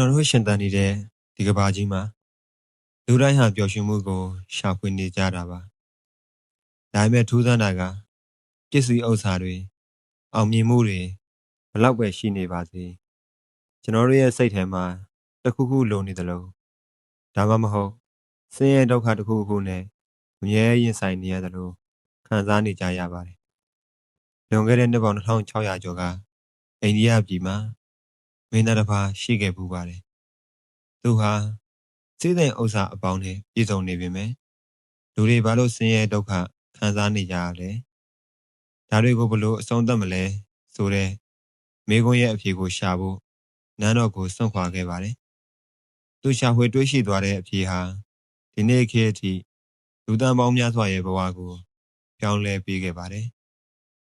ကျွန်တော်တို့ရှင်သန်နေတဲ့ဒီကမ္ဘာကြီးမှာလူတိုင်းဟာပျော်ရွှင်မှုကိုရှာဖွေနေကြတာပါ။ဒါပေမဲ့ထူးဆန်းတာကပစ္စည်းဥစ္စာတွေအောင်မြင်မှုတွေဘလောက်ပဲရှိနေပါစေကျွန်တော်တို့ရဲ့စိတ်ထဲမှာတစ်ခုခုလိုနေသလိုဒါမှမဟုတ်ဆင်းရဲဒုက္ခတစ်ခုခုနဲ့အမြဲရင်ဆိုင်နေရသလိုခံစားနေကြရပါတယ်။လွန်ခဲ့တဲ့နှစ်ပေါင်း2600ကျော်ကအိန္ဒိယပြည်မှာမင်းသားတစ်ပါးရှိခဲ့ပူပါတယ်။သူဟာစည်းစိမ်ဥစ္စာအပေါင်းနဲ့ပြည့်စုံနေပေမဲ့လူတွေဘာလို့ဆင်းရဲဒုက္ခခံစားနေကြရလဲဒါတွေကိုဘလို့အဆုံးသတ်မလဲဆိုတဲ့မိခွန်းရဲ့အဖြေကိုရှာဖို့နန်းတော်ကိုစွန့်ခွာခဲ့ပါတယ်သူရှာဖွေတွေးရှိသွားတဲ့အဖြေဟာဒီနေ့ခေတ်အထိလူသားပေါင်းများစွာရဲ့ဘဝကိုပြောင်းလဲပေးခဲ့ပါတယ်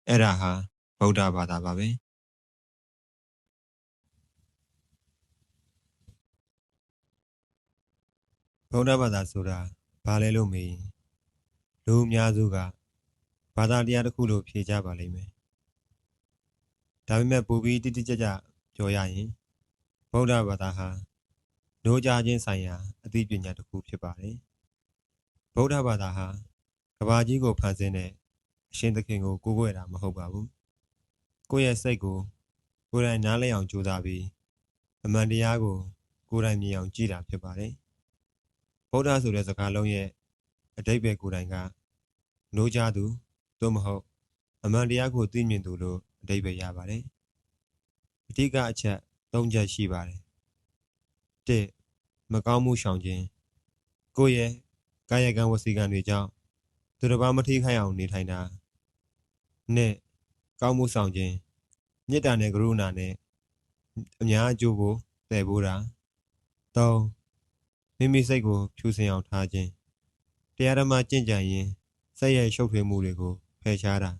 အဲ့ဒါဟာဗုဒ္ဓဘာသာပါပဲဗုဒ္ဓဘာသာဆိုတာဘာလဲလို့မေးရင်လူအများစုကဘာသာတရားတစ်ခုလို့ဖြေကြပါလိမ့်မယ်ဒါပေမဲ့ပိုပြီးတိတိကျကျပြောရရင်ဗုဒ္ဓဘာသာဟာနှိုးကြားခြင်းဆိုင်ရာအသိပညာတစ်ခုဖြစ်ပါတယ်ဗုဒ္ဓဘာသာဟာကမ္ဘာကြီးကိုဖန်ဆင်းတဲ့အရှင်သခင်ကိုကိုးကွယ်တာမဟုတ်ပါဘူးကိုယ့်ရဲ့စိတ်ကိုကိုယ်တိုင်နားလည်အောင်ကြိုးစားပြီးအမှန်တရားကိုကိုယ်တိုင်မြင်အောင်ကြည့်တာဖြစ်ပါတယ်ဗုဒ္ဓဆိုတဲ့စကားလုံးရဲ့အဓိပ္ပာယ်ကိုယ်တိုင်ကနှိုးကြားသူသို့မဟုတ်အမှန်တရားကိုသိမြင်သူလို့အဓိပ္ပာယ်ရပါတယ်အဓိကအချက်၃ချက်ရှိပါတယ်၁မကောင်းမှုရှောင်ခြင်းကိုယ့်ရဲ့ကာယကံဝစီကံတွေကြောင့်သူတစ်ပါးမထိခိုက်အောင်နေထိုင်တာ၂ကောင်းမှုဆောင်ခြင်းမေတ္တာနဲ့ကရုဏာနဲ့အများအကျိုးကိုသယ်ပိုးတာ၃မိမိစိတ်ကိုဖြူစင်အောင်ထားခြင်းတရားဓမ္မကျင့်ကြံရင်စိတ်ရဲ့ရှုပ်ထွေးမှုတွေကိုဖယ်ရှားတာ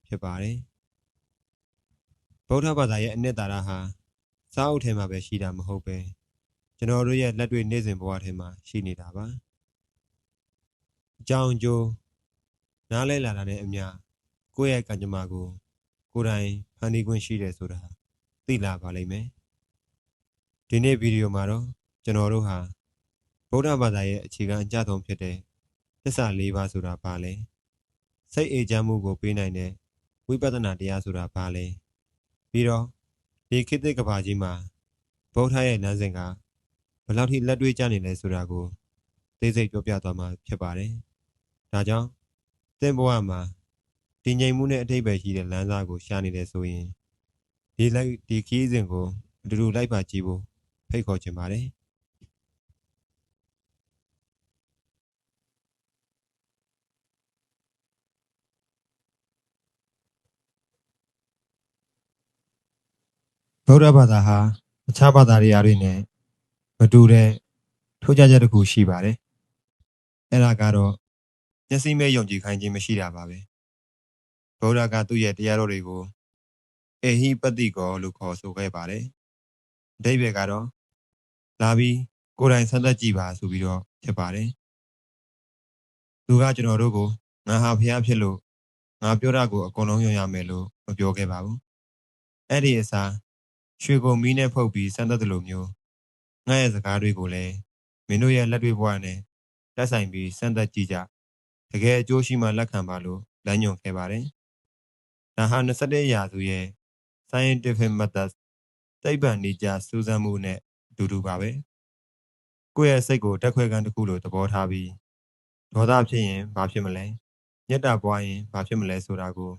ဖြစ်ပါတယ်ဗုဒ္ဓဘာသာရဲ့အနှစ်သာရဟာစာအုပ်ထဲမှာပဲရှိတာမဟုတ်ပဲကျွန်တော်တို့ရဲ့လက်တွေ့နေ့စဉ်ဘဝထဲမှာရှိနေတာပါအကြောင်းအကျိုးနားလဲလာတာနဲ့အမျှကိုယ့်ရဲ့ကံကြမ္မာကိုကိုယ်တိုင်ဖန်တီးခွင့်ရှိတယ်ဆိုတာသိလာပါလိမ့်မယ်ဒီနေ့ဗီဒီယိုမှာတော့ကျွန်တော်တို့ဟာဗုဒ္ဓဘာသာရဲ့အခြေခံအကျဆုံးဖြစ်တဲ့သစ္စာ၄ပါးဆိုတာဘာလဲစိတ်အေးချမ်းမှုကိုပေးနိုင်တဲ့ဝိပဿနာတရားဆိုတာဘာလဲပြီးတော့ဒီခေတ်သစ်ကမ္ဘာကြီးမှာဗုဒ္ဓရဲ့လမ်းစဉ်ကဘယ်လောက်ထိလက်တွေ့ကျနေလဲဆိုတာကိုသိစိတ်ပြောပြသွားမှာဖြစ်ပါတယ်ဒါကြောင့်သင်ဘဝမှာတည်ငြိမ်မှုနဲ့အထိပ္ပယ်ရှိတဲ့လမ်းစာကိုရှာနေတယ်ဆိုရင်ဒီခီးစဉ်ကိုအတူတူလိုက်ပါကြည့်ဖို့ဖိတ်ခေါ်ချင်ပါတယ်ဗုဒ္ဓဘာသာဟာအခြားဘာသာတရားတွေနဲ့မတူတဲ့ထိုးခြားချက်တစ်ခုရှိပါတယ်အဲ့ဒါကတော့မျက်စိမဲ့ယုံကြည်ခိုင်းခြင်းမရှိတာပါပဲဗုဒ္ဓကသူ့ရဲ့တရားတော်တွေကိုအေဟိပတိကောလို့ခေါ်ဆိုခဲ့ပါတယ်အဓိပ္ပာယ်ကတော့လာပြီးကိုယ်တိုင်ဆန်းသက်ကြည့်ပါဆိုပြီးတော့ဖြစ်ပါတယ်သူကကျွန်တော်တို့ကိုငါဟာဖျားဖြစ်လို့ငါပြောတာကိုအကုန်လုံးယုံရမယ်လို့မပြောခဲ့ပါဘူးအဲ့ဒီအစားရွှေကိုမီးနဲ့ဖုတ်ပြီးဆန်းသက်တယ်လို့မျိုးငါရဲ့စကားတွေကိုလည်းမင်းတို့ရဲ့လက်တွေ့ဘဝနဲ့တက်ဆိုင်ပြီးဆန်းသက်ကြည့်ကြတကယ်အကျိုးရှိမှလက်ခံပါလို့လမ်းညွှန်ခဲ့ပါတယ်ဒါဟာ21ရာစုရဲ့ scientific method သိပ္ပံနည်းကျစူးစမ်းမှုနဲ့အတူတူပါပဲကိုယ့်ရဲ့စိတ်ကိုတက်ခွဲခန်းတစ်ခုလိုသဘောထားပြီးဒေါသဖြစ်ရင်ဘာဖြစ်မလဲမေတ္တာပွားရင်ဘာဖြစ်မလဲဆိုတာကို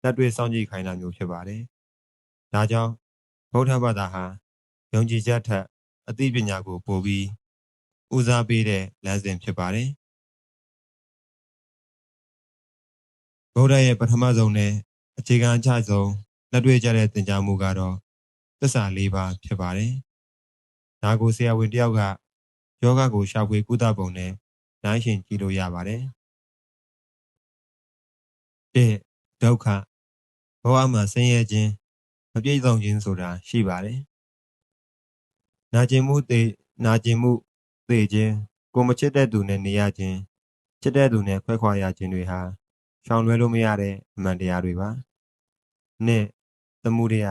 လက်တွေ့စောင့်ကြည့်ခိုင်းတာမျိုးဖြစ်ပါတယ်ဒါကြောင့်ဗုဒ္ဓဘာသာဟာယုံကြည်ချက်ထက်အသိပညာကိုပိုပြီးဦးစားပေးတဲ့လမ်းစဉ်ဖြစ်ပါတယ်ဗုဒ္ဓရဲ့ပထမဆုံးနဲ့အခြေခံအကျဆုံးလက်တွေ့ကျတဲ့သင်ကြားမှုကတော့သစ္စာ၄ပါးဖြစ်ပါတယ်ဒါကိုဆရာဝန်တယောက်ကယောဂကိုရှာဖွေကုသပုံနဲ့နိုင်ရှင်ကြည့်လို့ရပါတယ်၁ဒုက္ခဘဝမှာဆင်းရဲခြင်းမပြည့်စုံခြင်းဆိုတာရှိပါတယ်နာကျင်မှုသေခြင်းကိုမချစ်တဲ့သူနဲ့နေရခြင်းချစ်တဲ့သူနဲ့ခွဲခွာရခြင်းတွေဟာရှောင်လွှဲလို့မရတဲ့အမှန်တရားတွေပါ၂သမုဒယ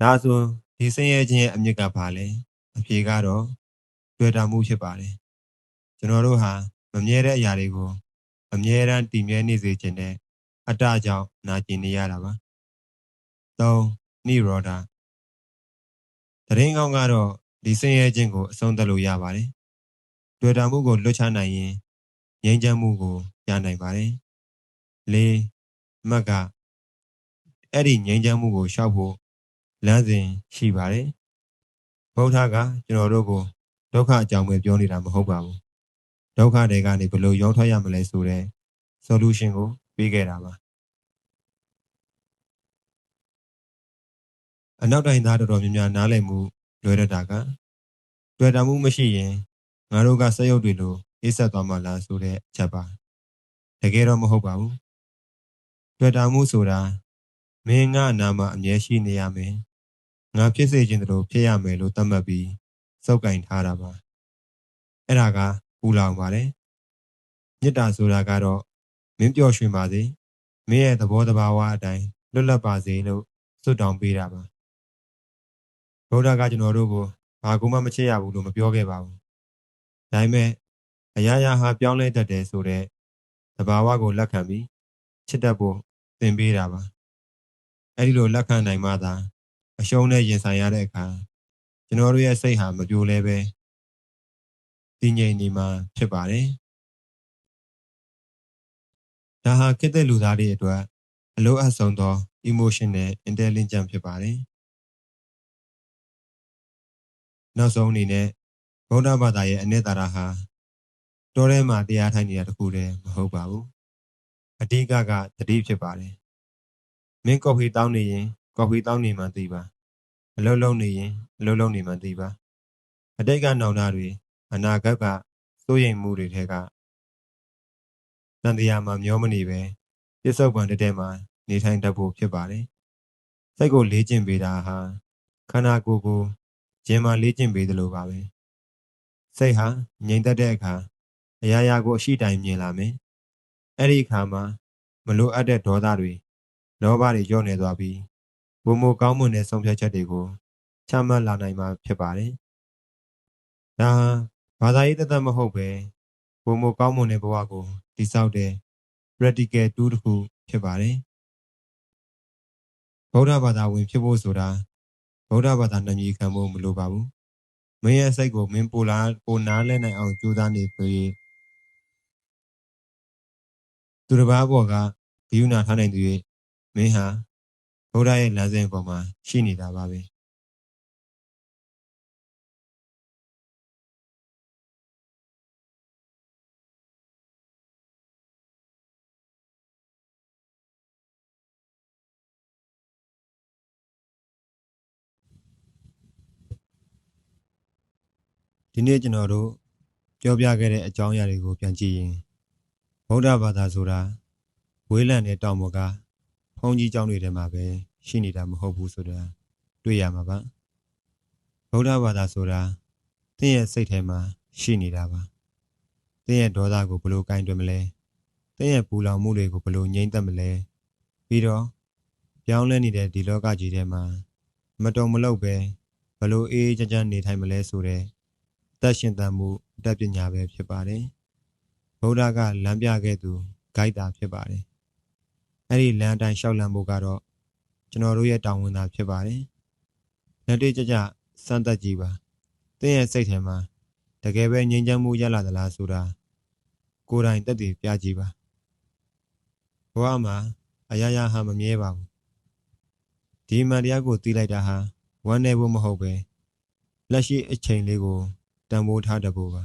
ဒါဆို ဒီဆင်းရဲခြင်းရဲ့အမြစ်ကပါလဲအဖြေကတော့တွေ့တာမှုဖြစ်ပါတယ်ကျွန်တော်တို့ဟာမမြဲတဲ့အရာတွေကိုအမြဲတမ်းတည်မြဲနေစေခြင်းနဲ့အတ္တကြောင့်နာကျင်နေရတာပါ3နိရောဓသတင်းကောင်းကတော့ဒီဆင်းရဲခြင်းကိုအဆုံးသတ်လို့ရပါတယ်တွေ့တာမှုကိုလွတ်ချနိုင်ရင်ငြိမ်းချမ်းမှုကိုရနိုင်ပါတယ်4မက်ကအဲ့ဒီငြိမ်းချမ်းမှုကိုရှောက်ဖို့လမ်းစဉ်ရှိပါတယ်ဗုဒ္ဓကကျွန်တော်တို့ကိုဒုက္ခအကြောင်းပဲပြောနေတာမဟုတ်ပါဘူးဒုက္ခတွေကနေဘယ်လိုရောထွက်ရမလဲဆိုတဲ့ solution ကိုပေးခဲ့တာပါအနောက်တိုင်းသားတော်တော်များများနားလည်မှုလွယ်တတ်တာကတွေ့တာမှုမရှိရင်ငါတို့ကစက်ရုပ်တွေလိုအေးဆက်သွားမှလားဆိုတဲ့အချက်ပါတကယ်တော့မဟုတ်ပါဘူးတွေ့တာမှုဆိုတာမင်းငါနာမှာအမြဲရှိနေရမယ်ငါဖြစ်စေခြင်းတို့ဖြစ်ရမယ်လို့သတ်မှတ်ပြီးစုပ်ကင်ထားတာပါအဲ့ဒါကပူလောင်ပါတယ်မေတ္တာဆိုတာကတော့မင်းပျော်ရွှင်ပါစေမင်းရဲ့သဘောတဘာဝအတိုင်းလွတ်လပ်ပါစေလို့ဆုတောင်းပေးတာပါဗုဒ္ဓကကျွန်တော်တို့ကိုဘာကူမှမချစ်ရဘူးလို့မပြောခဲ့ပါဘူးဒါပေမဲ့အရာရာဟာပြောင်းလဲတတ်တယ်ဆိုတဲ့သဘာဝကိုလက်ခံပြီးချစ်တတ်ဖို့သင်ပေးတာပါအဲ့ဒီလိုလက်ခံနိုင်မှသာအရှုံးနဲ့ရင်ဆိုင်ရတဲ့အခါကျွန်တော်တို့ရဲ့စိတ်ဟာမပြိုလဲပဲတည်ငြိမ်နေမှာဖြစ်ပါတယ်ဒါဟာခေတ်သစ်လူသားတွေအတွက်အလိုအပ်ဆုံးသော emotional intelligence ဖြစ်ပါတယ်နောက်ဆုံးအနေနဲ့ဗုဒ္ဓဘာသာရဲ့အနှစ်သာရဟာတောထဲမှာတရားထိုင်နေတာတခုတည်းမဟုတ်ပါဘူးအဓိကကတတိဖြစ်ပါတယ်မင်းကော်ဖီတောင်းနေရင်ကော်ဖီတောင်းနေမှသိပါအလုံးလုံးနေရင်အလုံးလုံးနေမှသိပါအတိတ်ကနောင်တတွေအနာဂတ်ကစိုးရိမ်မှုတွေထဲကတန်တရားမှာမျောမနေပဲပြစ္ဆုတ်ပံတက်တဲ့မှာနေထိုင်တတ်ဖို့ဖြစ်ပါတယ်စိတ်ကိုလေ့ကျင့်ပေးတာဟာခန္ဓာကိုယ်ကိုဂျင်မာလေ့ကျင့်ပေးသလိုပါပဲစိတ်ဟာငြိမ်သက်တဲ့အခါအရာရာကိုအရှိတိုင်မြင်လာမယ်အဲ့ဒီအခါမှာမလိုအပ်တဲ့ဒေါသတွေလောဘတွေညှော့နေသွားပြီးဘုံမိုကောင်းမွန်တဲ့ဆုံးဖြတ်ချက်တွေကိုချမှတ်လာနိုင်မှာဖြစ်ပါတယ်ဒါဘာသာရေးသက်မဟုတ်ပဲဘုံမိုကောင်းမွန်တဲ့ဘဝကိုတည်ဆောက်တဲ့ practical tool တစ်ခုဖြစ်ပါတယ်ဗုဒ္ဓဘာသာဝင်ဖြစ်ဖို့ဆိုတာဗုဒ္ဓဘာသာနာမည်ခံဖို့မလိုပါဘူးမင်းရဲ့စိတ်ကိုမင်းပိုနားလဲနိုင်အောင်ကြိုးစားနေပြီးသူတစ်ပါးပေါ်ကဂယုဏထားနိုင်သူရဲ့မင်းဟာဗုဒ္ဓရဲ့လမ်းစဉ်ပေါ်မှာရှိနေတာပါပဲဒီနေ့ကျွန်တော်တို့ပြောပြခဲ့တဲ့အကြောင်းအရာတွေကိုပြန်ကြည့်ရင်ဗုဒ္ဓဘာသာဆိုတာဝေးလံတဲ့တောင်ပေါ်ကဘုန်းကြီးကျောင်းတွေထဲမှာပဲရှိနေတာမဟုတ်ဘူးဆိုတာတွေ့ရမှာပါဗုဒ္ဓဘာသာဆိုတာသင်ရဲ့စိတ်ထဲမှာရှိနေတာပါသင်ရဲ့ဒေါသကိုဘယ်လိုကင်တွယ်မလဲသင်ရဲ့ပူလောင်မှုတွေကိုဘယ်လိုငြိမ်းသက်မလဲပြီးတော့ပြောင်းလဲနေတဲ့ဒီလောကကြီးထဲမှာမတုံမလုပ်ပဲဘယ်လိုအေးအေးချမ်းချမ်းနေထိုင်မလဲဆိုတဲ့သက်ရှင်သန်မှုအတတ်ပညာပဲဖြစ်ပါတယ်ဗုဒ္ဓကလမ်းပြခဲ့သူဂိုက်တာဖြစ်ပါတယ်အဲ့ဒီလမ်းအတိုင်းရှောက်လန်းဖို့ကတော့ကျွန်တော်တို့ရဲ့တာဝန်သာဖြစ်ပါတယ်လက်တွေ့ကြကြစမ်းသပ်ကြည့်ပါသင်ရဲ့စိတ်ထဲမှာတကယ်ပဲငြိမ်းချမ်းမှုရလာသလားဆိုတာကိုယ်တိုင်သက်သေပြကြည့်ပါဘဝမှာအရာရာဟာမမြဲပါဘူးဒီမှန်တရားကိုသိလိုက်တာဟာဝမ်းနည်းဖို့မဟုတ်ပဲလက်ရှိအချိန်လေးကိုတန်ဖိုးထားတတ်ဖို့ပါ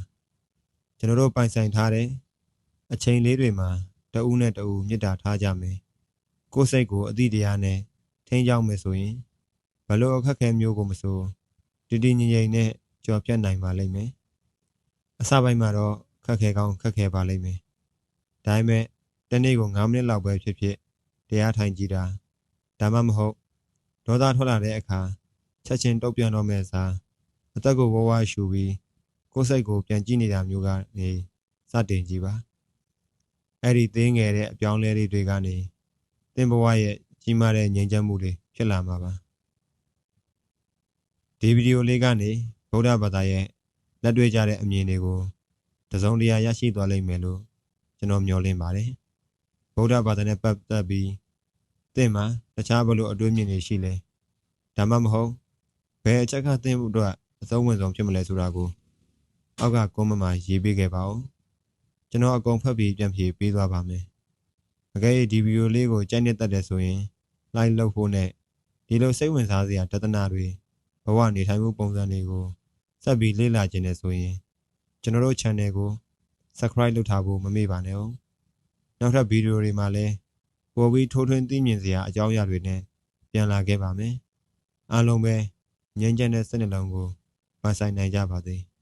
ကျွန်တော်တို့ပိုင်ဆိုင်ထားတဲ့အချိန်လေးတွေမှာတဦးနဲ့တဦးမေတ္တာထားကြမယ်ကိုယ်စိတ်ကိုအတိတရားနဲ့ထိန်းကျောင်းမယ်ဆိုရင်ဘလို့အခက်ခဲမျိုးကိုမဆိုတည်တည်ငြိမ်ငြိမ်နဲ့ကြော်ပြတ်နိုင်ပါလိမ့်မယ်အစပိုင်းမှာတော့ခက်ခဲကောင်းခက်ခဲပါလိမ့်မယ်ဒါပေမဲ့တနေ့ကို9မိနစ်လောက်ပဲဖြစ်ဖြစ်တရားထိုင်ကြည့်တာဒါမှမဟုတ်ဒေါသထွက်လာတဲ့အခါချက်ချင်းတုတ်ပြန်တော့မယ့်အစားအသက်ကိုဝဝရှူပြီးကိုယ်စိတ်ကိုပြန်ကြည့်နေတာမျိုးကနေစတင်ကြည့်ပါအဲ့ဒီသေးငယ်တဲ့အပြောင်းလဲတွေကနေသင်ဘဝရဲ့ကြီးမားတဲ့ငြိမ်းချမ်းမှုတွေဖြစ်လာမှာပါ ဒီဗီဒီယိုလေးကနေဗုဒ္ဓဘာသာရဲ့လက်တွေ့ကြတဲ့အမြင်တွေကိုတစုံတရာရရှိသွားလိမ့်မယ်လို့ကျွန်တော်မျှော်လင့်ပါတယ်ဗုဒ္ဓဘာသာနဲ့ပတ်သက်ပြီးသင်မှာတခြားဘလို့အတွေးမြင်တွေရှိလဲဒါမှမဟုတ်ဘယ်အချက်ကသင်ဖို့အတွက်အဆုံးဝင်ဆုံးဖြစ်မလဲဆိုတာကိုအောက်ကကွန်မန့်မှာရေးပေးခဲ့ပါဦးကျွန်တော်အကုန်ဖတ်ပြီးပြန်ဖြေပေးသွားပါမယ်အကယ်၍ဒီဗီဒီယိုလေးကိုကြိုက်နေတတ်တယ်ဆိုရင် like လုပ်ဖို့နဲ့ဒီလိုစိတ်ဝင်စားစရာတသနာတွေဘဝနေထိုင်မှုပုံစံတွေကိုဆက်ပြီးလေ့လာခြင်းနဲ့ဆိုရင်ကျွန်တော်တို့ channel ကို subscribe လုပ်ထားဖို့မမေ့ပါနဲ့ဦးနောက်ထပ်ဗီဒီယိုတွေမှာလည်းပိုပြီးထိုးထွင်းသိမြင်စရာအကြောင်းအရာတွေနဲ့ပြန်လာခဲ့ပါမယ်အားလုံးပဲငြိမ်းချမ်းတဲ့စိတ်နှလုံးကိုပိုင်ဆိုင်နိုင်ကြပါစေ။